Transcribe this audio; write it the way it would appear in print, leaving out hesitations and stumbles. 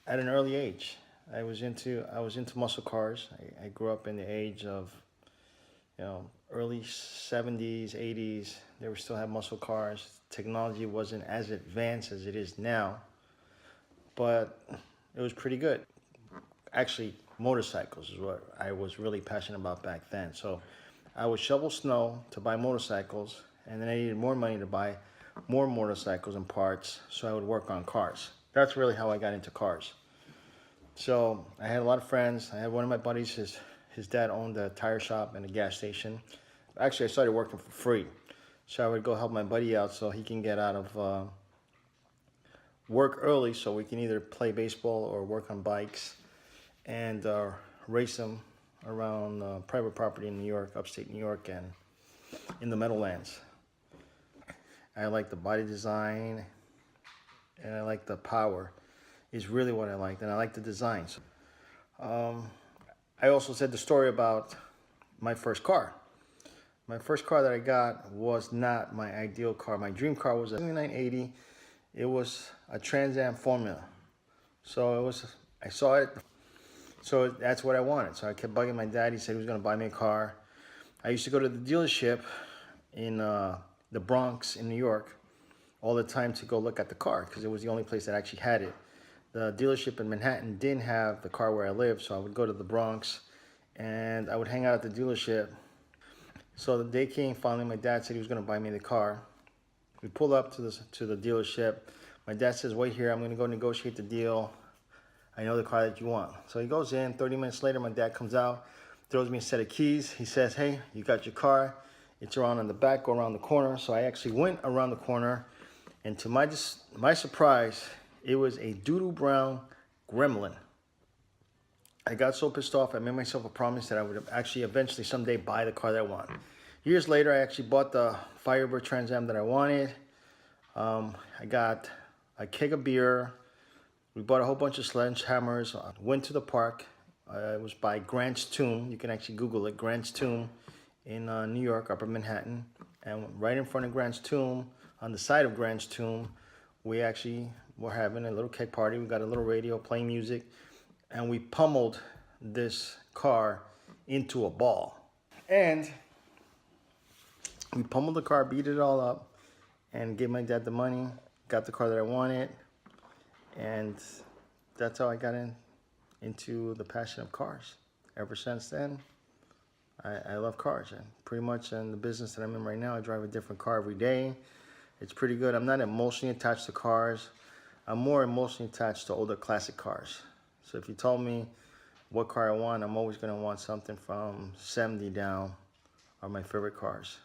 at an early age. I was into muscle cars. I grew up in the age of early 70s, 80s. They were still have muscle cars. Technology wasn't as advanced as it is now, but it was pretty good. Actually, motorcycles is what I was really passionate about back then. So I would shovel snow to buy motorcycles, and then I needed more money to buy more motorcycles and parts, so I would work on cars. That's really how I got into cars. So I had a lot of friends. I had one of my buddies, his dad owned a tire shop and a gas station. Actually, I started working for free. So I would go help my buddy out so he can get out of work early so we can either play baseball or work on bikes and race them around private property in New York, upstate New York, and in the Meadowlands. I like the body design and I like the power is really what I liked, and I like the designs. I also said the story about my first car. My first car that I got was not my ideal car. My dream car was a 980. It was a Trans Am Formula. So I saw it, so that's what I wanted. So I kept bugging my dad. He said he was gonna buy me a car. I used to go to the dealership in the Bronx in New York all the time to go look at the car because it was the only place that actually had it. The dealership in Manhattan didn't have the car where I lived, so I would go to the Bronx and I would hang out at the dealership. So the day came, finally my dad said he was gonna buy me the car. We pull up to the dealership. My dad says, wait here, I'm gonna go negotiate the deal. I know the car that you want. So he goes in, 30 minutes later, my dad comes out, throws me a set of keys. He says, hey, you got your car. It's around in the back, go around the corner. So I actually went around the corner, and to my surprise, it was a doodoo brown Gremlin. I got so pissed off, I made myself a promise that I would actually eventually someday buy the car that I want. Years later, I actually bought the Firebird Trans Am that I wanted. I got a keg of beer. We bought a whole bunch of sledgehammers. Went to the park. It was by Grant's Tomb. You can actually Google it, Grant's Tomb in New York, Upper Manhattan. And right in front of Grant's Tomb, on the side of Grant's Tomb, we actually were having a little keg party. We got a little radio playing music, and we pummeled this car into a ball. And we pummeled the car, beat it all up, and gave my dad the money, got the car that I wanted, and that's how I got into the passion of cars. Ever since then, I love cars. And pretty much in the business that I'm in right now, I drive a different car every day. It's pretty good. I'm not emotionally attached to cars. I'm more emotionally attached to older classic cars. So if you told me what car I want, I'm always going to want something from 70 down are my favorite cars.